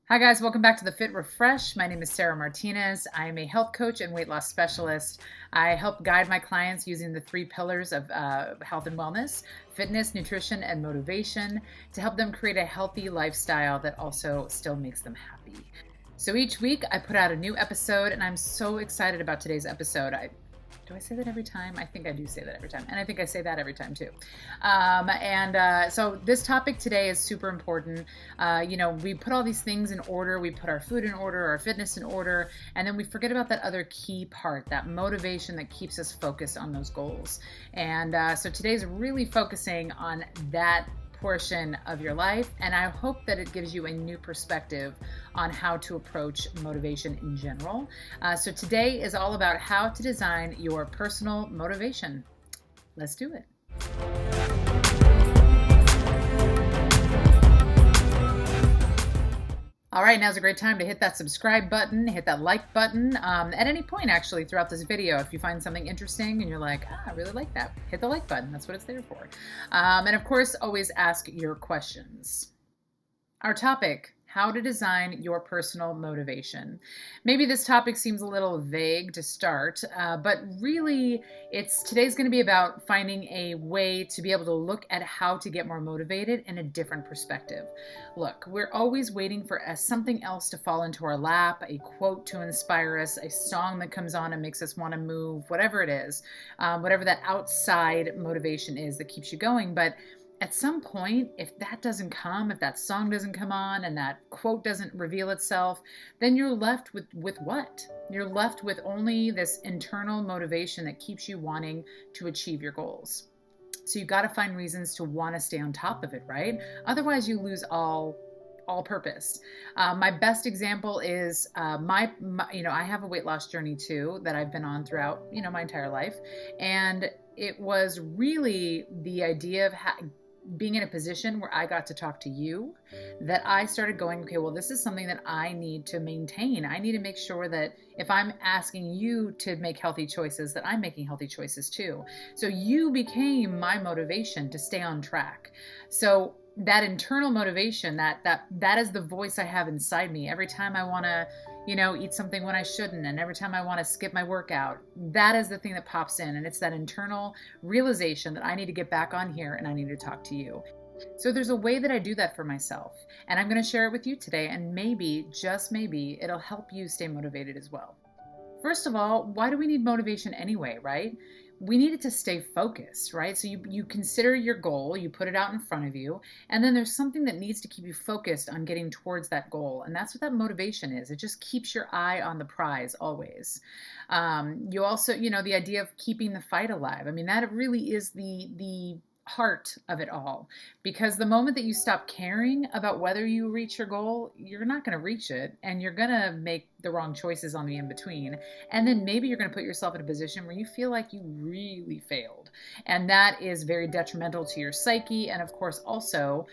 Hi guys, welcome back to the Fit Refresh. My name is Sarah Martinez. I am a health coach and weight loss specialist. I help guide my clients using the three pillars of health and wellness: fitness, nutrition, and motivation, to help them create a healthy lifestyle that also still makes them happy. So each week I put out a new episode, and I'm so excited about today's episode. Do I say that every time? I think I do say that every time. And I think I say that every time too. So this topic today is super important. We put all these things in order. We put our food in order, our fitness in order, and then we forget about that other key part, that motivation that keeps us focused on those goals. And so today's really focusing on that portion of your life, and I hope that it gives you a new perspective on how to approach motivation in general. So today is all about how to design your personal motivation. Let's do it. All right, now's a great time to hit that subscribe button, hit that like button. At any point, actually, throughout this video, if you find something interesting and you're like, I really like that, hit the like button. That's what it's there for. And of course, always ask your questions. Our topic: how to design your personal motivation. Maybe this topic seems a little vague to start, but really today's going to be about finding a way to be able to look at how to get more motivated in a different perspective. Look, we're always waiting for something else to fall into our lap, a quote to inspire us, a song that comes on and makes us want to move, whatever it is, whatever that outside motivation is that keeps you going. But at some point, if that doesn't come, if that song doesn't come on and that quote doesn't reveal itself, then you're left with what? You're left with only this internal motivation that keeps you wanting to achieve your goals. So you've got to find reasons to want to stay on top of it, right? Otherwise, you lose all purpose. My best example is I have a weight loss journey too that I've been on throughout my entire life, and it was really the idea of being in a position where I got to talk to you, that I started going, okay, well, this is something that I need to maintain. I need to make sure that if I'm asking you to make healthy choices, that I'm making healthy choices too. So you became my motivation to stay on track. So that internal motivation, that is the voice I have inside me every time I want to eat something when I shouldn't, and every time I want to skip my workout. That is the thing that pops in, and it's that internal realization that I need to get back on here and I need to talk to you. So there's a way that I do that for myself, and I'm going to share it with you today, and maybe, just maybe, it'll help you stay motivated as well. First of all, why do we need motivation anyway, right? We need it to stay focused, right? So you consider your goal, you put it out in front of you, and then there's something that needs to keep you focused on getting towards that goal. And that's what that motivation is. It just keeps your eye on the prize always. You also, the idea of keeping the fight alive. I mean, that really is the heart of it all, because the moment that you stop caring about whether you reach your goal, you're not going to reach it, and you're going to make the wrong choices on the in-between, and then maybe you're going to put yourself in a position where you feel like you really failed, and that is very detrimental to your psyche, and of course also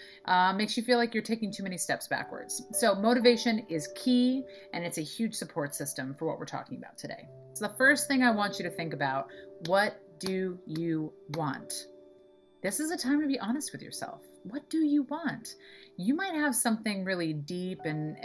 makes you feel like you're taking too many steps backwards. So motivation is key, and it's a huge support system for what we're talking about today. So the first thing I want you to think about: what do you want? This is a time to be honest with yourself. What do you want? You might have something really deep and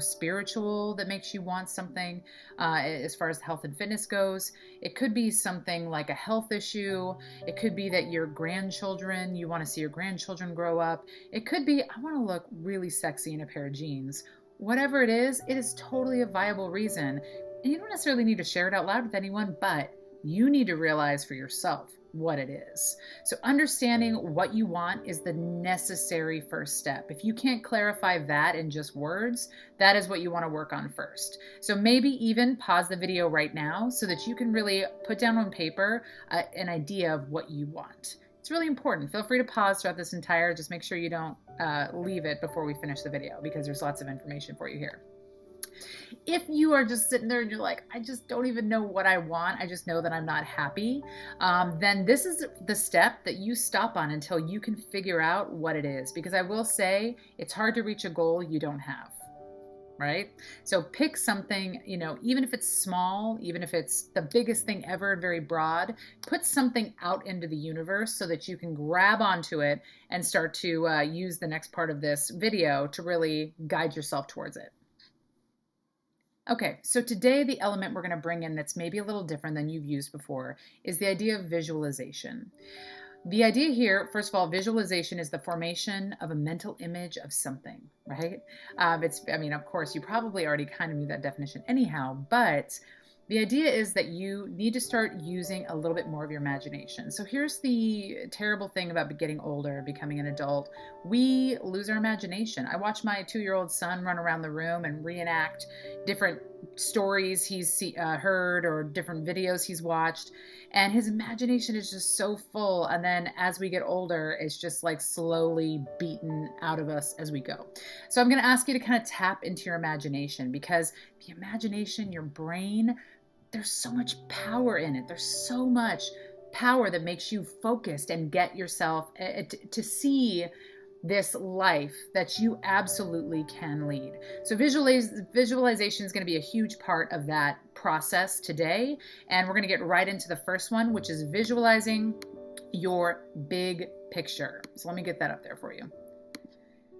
spiritual that makes you want something as far as health and fitness goes. It could be something like a health issue. It could be that you want to see your grandchildren grow up. It could be, I want to look really sexy in a pair of jeans. Whatever it is totally a viable reason. And you don't necessarily need to share it out loud with anyone, but you need to realize for yourself what it is. So understanding what you want is the necessary first step. If you can't clarify that in just words, that is what you want to work on first. So maybe even pause the video right now so that you can really put down on paper an idea of what you want. It's really important. Feel free to pause throughout this entire, just make sure you don't leave it before we finish the video, because there's lots of information for you here. If you are just sitting there and you're like, I just don't even know what I want, I just know that I'm not happy, then this is the step that you stop on until you can figure out what it is. Because I will say, it's hard to reach a goal you don't have. right? So pick something, even if it's small, even if it's the biggest thing ever and very broad, put something out into the universe so that you can grab onto it and start to use the next part of this video to really guide yourself towards it. Okay, so today the element we're going to bring in that's maybe a little different than you've used before is the idea of visualization. The idea here, first of all, visualization is the formation of a mental image of something, right? Of course, you probably already kind of knew that definition anyhow, but the idea is that you need to start using a little bit more of your imagination. So here's the terrible thing about getting older, becoming an adult. We lose our imagination. I watch my 2-year-old son run around the room and reenact different stories he's heard or different videos he's watched. And his imagination is just so full. And then as we get older, it's just like slowly beaten out of us as we go. So I'm going to ask you to kind of tap into your imagination, because the imagination, your brain, there's so much power in it. There's so much power that makes you focused and get yourself to see this life that you absolutely can lead. So visualization is going to be a huge part of that process today. And we're going to get right into the first one, which is visualizing your big picture. So let me get that up there for you.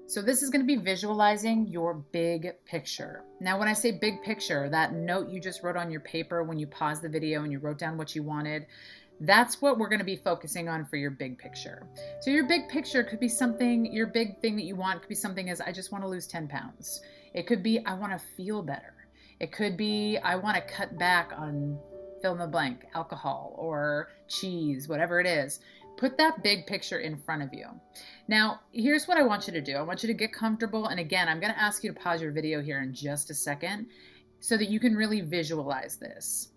So this is going to be visualizing your big picture. Now, when I say big picture, that note you just wrote on your paper when you paused the video and you wrote down what you wanted, that's what we're going to be focusing on for your big picture. So your big picture could be something, your big thing that you want could be something as, I just want to lose 10 pounds. It could be, I want to feel better. It could be, I want to cut back on fill in the blank, alcohol or cheese, whatever it is. Put that big picture in front of you. Now, here's what I want you to do. I want you to get comfortable. And again, I'm going to ask you to pause your video here in just a second so that you can really visualize this.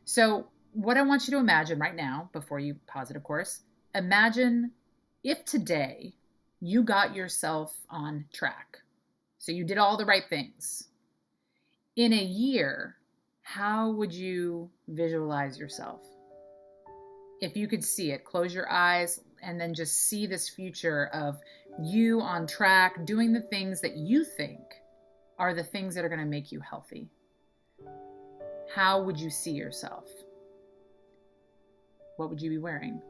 So what I want you to imagine right now, before you pause it, of course, imagine if today you got yourself on track. So you did all the right things. In a year, how would you visualize yourself? If you could see it, close your eyes and then just see this future of you on track, doing the things that you think are the things that are going to make you healthy. How would you see yourself? What would you be wearing?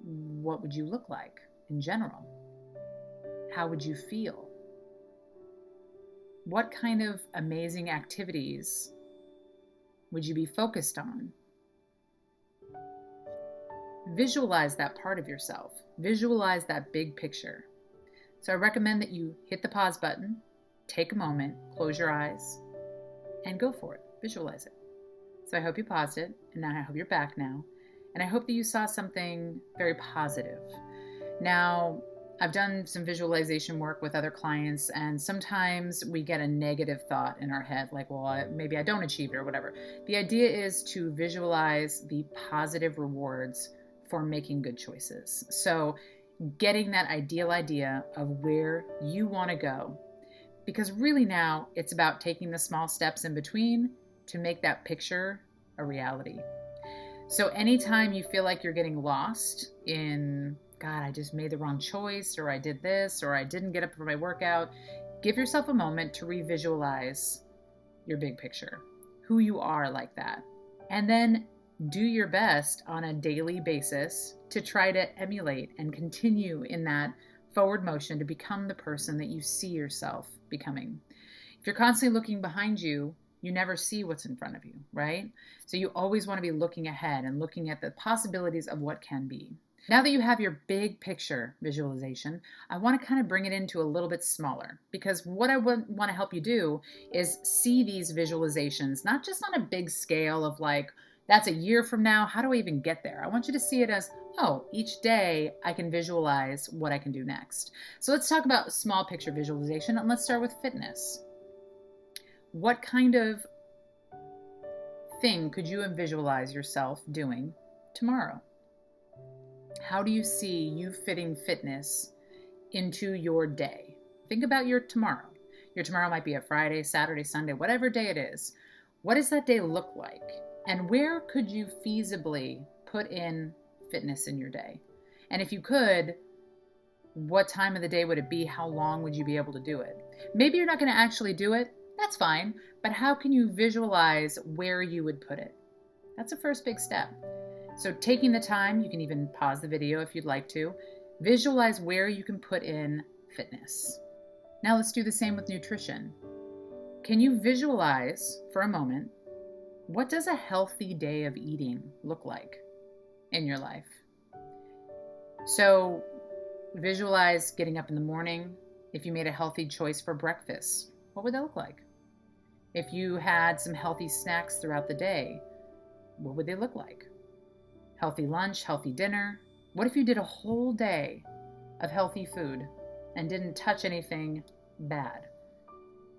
What would you look like in general? How would you feel? What kind of amazing activities would you be focused on? Visualize that part of yourself. Visualize that big picture. So I recommend that you hit the pause button, take a moment, close your eyes, and go for it. Visualize it. So I hope you paused it, and now I hope you're back now. And I hope that you saw something very positive. Now, I've done some visualization work with other clients, and sometimes we get a negative thought in our head, like, well, maybe I don't achieve it or whatever. The idea is to visualize the positive rewards for making good choices. So getting that ideal idea of where you want to go, because really now it's about taking the small steps in between to make that picture a reality. So anytime you feel like you're getting lost in, God, I just made the wrong choice, or I did this, or I didn't get up for my workout, give yourself a moment to revisualize your big picture, who you are like that. And then do your best on a daily basis to try to emulate and continue in that forward motion to become the person that you see yourself becoming. If you're constantly looking behind you, you never see what's in front of you, right? So you always want to be looking ahead and looking at the possibilities of what can be. Now that you have your big picture visualization, I want to kind of bring it into a little bit smaller, because what I want to help you do is see these visualizations, not just on a big scale of like, that's a year from now, how do I even get there? I want you to see it as, oh, each day I can visualize what I can do next. So let's talk about small picture visualization, and let's start with fitness. What kind of thing could you visualize yourself doing tomorrow? How do you see you fitting fitness into your day? Think about your tomorrow. Your tomorrow might be a Friday, Saturday, Sunday, whatever day it is. What does that day look like? And where could you feasibly put in fitness in your day? And if you could, What time of the day would it be? How long would you be able to do it? Maybe you're not going to actually do it. That's fine. But how can you visualize where you would put it? That's the first big step. So taking the time, you can even pause the video if you'd like to. Visualize where you can put in fitness. Now let's do the same with nutrition. Can you visualize for a moment, what does a healthy day of eating look like in your life? So visualize getting up in the morning. If you made a healthy choice for breakfast, what would that look like? If you had some healthy snacks throughout the day, what would they look like? Healthy lunch, healthy dinner. What if you did a whole day of healthy food and didn't touch anything bad?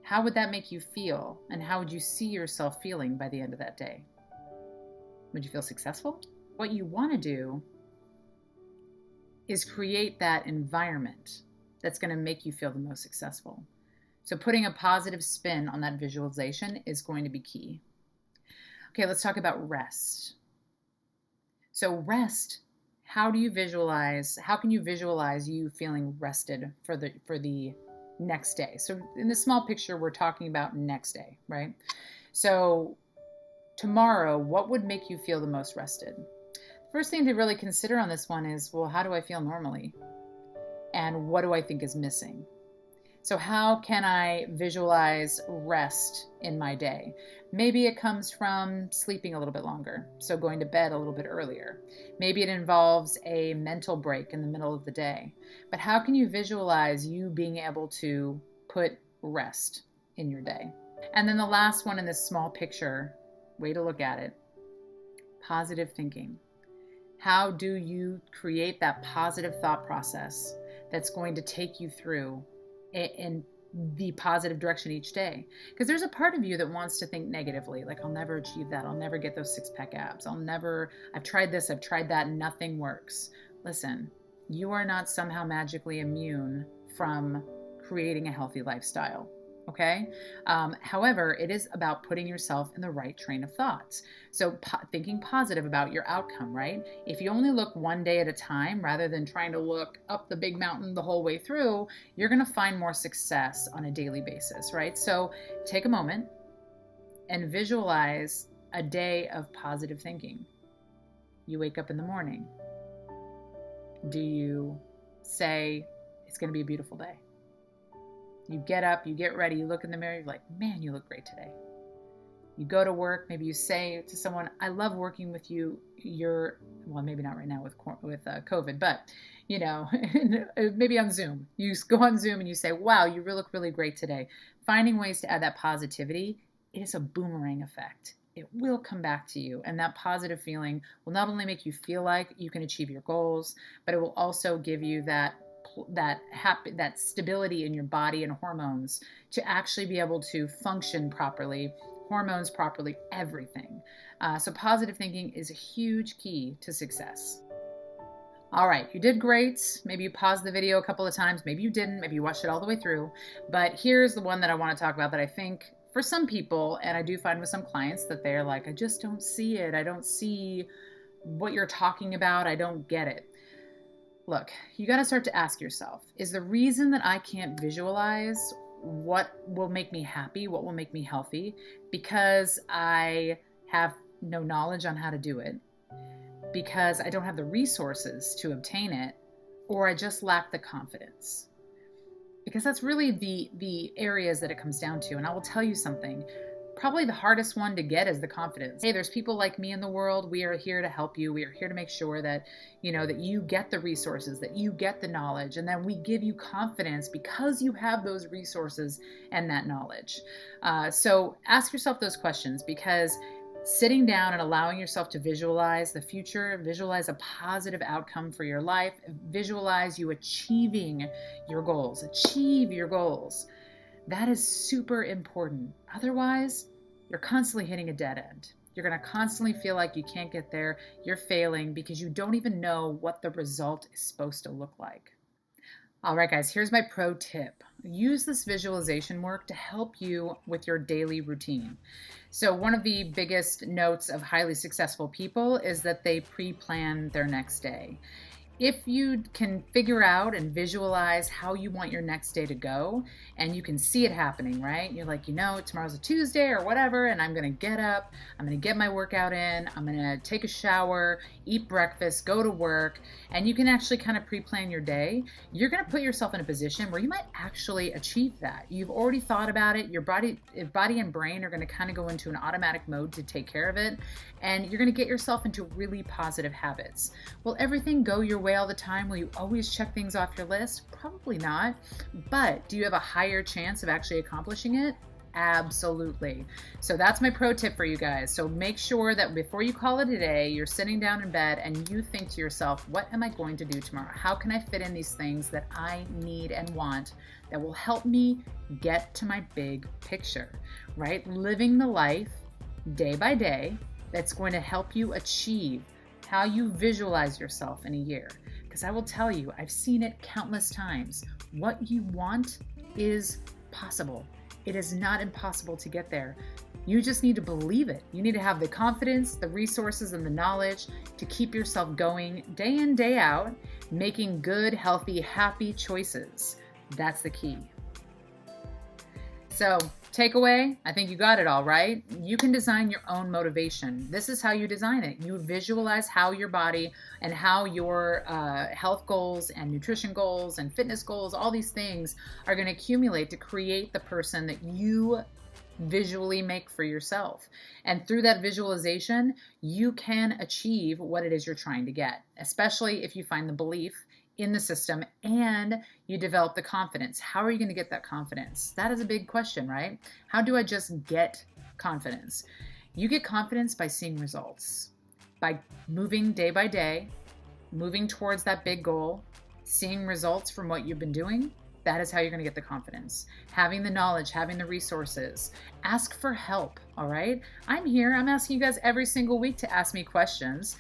How would that make you feel? And how would you see yourself feeling by the end of that day? Would you feel successful? What you want to do is create that environment that's going to make you feel the most successful. So putting a positive spin on that visualization is going to be key. Okay, let's talk about rest. So rest, how can you visualize you feeling rested for the next day? So in the small picture, we're talking about next day, right? So tomorrow, what would make you feel the most rested? First thing to really consider on this one is, well, how do I feel normally? And what do I think is missing? So how can I visualize rest in my day? Maybe it comes from sleeping a little bit longer, so going to bed a little bit earlier. Maybe it involves a mental break in the middle of the day. But how can you visualize you being able to put rest in your day? And then the last one in this small picture, way to look at it, positive thinking. How do you create that positive thought process that's going to take you through in the positive direction each day? Because there's a part of you that wants to think negatively, like, I'll never achieve that. I'll never get those six-pack abs. I've tried this, I've tried that, and nothing works. Listen, you are not somehow magically immune from creating a healthy lifestyle. Okay. However, it is about putting yourself in the right train of thoughts. So thinking positive about your outcome, right? If you only look one day at a time, rather than trying to look up the big mountain the whole way through, you're going to find more success on a daily basis, right? So take a moment and visualize a day of positive thinking. You wake up in the morning. Do you say, it's going to be a beautiful day? You get up, you get ready, you look in the mirror, you're like, man, you look great today. You go to work, maybe you say to someone, I love working with you. Well, maybe not right now with COVID, but maybe on Zoom. You go on Zoom and you say, wow, you look really great today. Finding ways to add that positivity, it is a boomerang effect. It will come back to you. And that positive feeling will not only make you feel like you can achieve your goals, but it will also give you that stability in your body and hormones to actually be able to function properly, hormones properly, everything. So positive thinking is a huge key to success. All right, you did great. Maybe you paused the video a couple of times. Maybe you didn't. Maybe you watched it all the way through. But here's the one that I want to talk about that I think for some people, and I do find with some clients, that they're like, I just don't see it. I don't see what you're talking about. I don't get it. Look, you got to start to ask yourself, is the reason that I can't visualize what will make me happy, what will make me healthy, because I have no knowledge on how to do it, because I don't have the resources to obtain it, or I just lack the confidence? Because that's really the areas that it comes down to. And I will tell you something. Probably the hardest one to get is the confidence. Hey, there's people like me in the world. We are here to help you. We are here to make sure that, that you get the resources, that you get the knowledge, and then we give you confidence because you have those resources and that knowledge. So ask yourself those questions, because sitting down and allowing yourself to visualize the future, visualize a positive outcome for your life, visualize you achieving your goals, achieve your goals. That is super important. Otherwise, you're constantly hitting a dead end. You're going to constantly feel like you can't get there. You're failing because you don't even know what the result is supposed to look like. All right, guys, here's my pro tip. Use this visualization work to help you with your daily routine. So one of the biggest notes of highly successful people is that they pre-plan their next day. if you can figure out and visualize how you want your next day to go, and you can see it happening, right? You're like, tomorrow's a Tuesday or whatever, and I'm going to get up, I'm going to get my workout in, I'm going to take a shower, eat breakfast, go to work, and you can actually kind of pre-plan your day. You're going to put yourself in a position where you might actually achieve that. You've already thought about it. Your body and brain are going to kind of go into an automatic mode to take care of it, and you're going to get yourself into really positive habits. Will everything go your way all the time? Will you always check things off your list? Probably not. But do you have a higher chance of actually accomplishing it? Absolutely. So that's my pro tip for you guys. So make sure that before you call it a day, you're sitting down in bed and you think to yourself, what am I going to do tomorrow? How can I fit in these things that I need and want that will help me get to my big picture, right? Living the life day by day that's going to help you achieve how you visualize yourself in a year. Because I will tell you, I've seen it countless times. What you want is possible. It is not impossible to get there. You just need to believe it. You need to have the confidence, the resources, and the knowledge to keep yourself going day in, day out, making good, healthy, happy choices. That's the key. So, takeaway, I think you got it all, right? You can design your own motivation. This is how you design it. You visualize how your body and how your health goals and nutrition goals and fitness goals, all these things are going to accumulate to create the person that you visually make for yourself. And through that visualization, you can achieve what it is you're trying to get, especially if you find the belief in the system and you develop the confidence. How are you going to get that confidence? That is a big question, right? How do I just get confidence? You get confidence by seeing results, by moving day by day, moving towards that big goal, seeing results from what you've been doing. That is how you're going to get the confidence. Having the knowledge, having the resources. Ask for help, all right? I'm here. I'm asking you guys every single week to ask me questions.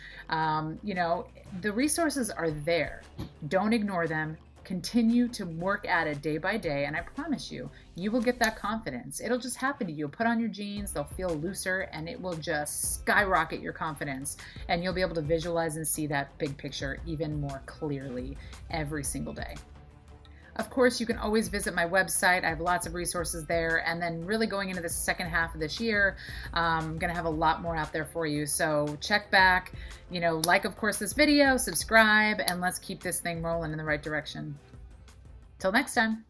The resources are there. Don't ignore them. Continue to work at it day by day, and I promise you, you will get that confidence. It'll just happen to you. Put on your jeans, they'll feel looser, and it will just skyrocket your confidence, and you'll be able to visualize and see that big picture even more clearly every single day. Of course, you can always visit my website. I have lots of resources there. And then really going into the second half of this year, I'm going to have a lot more out there for you. So check back, like, of course, this video, subscribe, and let's keep this thing rolling in the right direction. Till next time.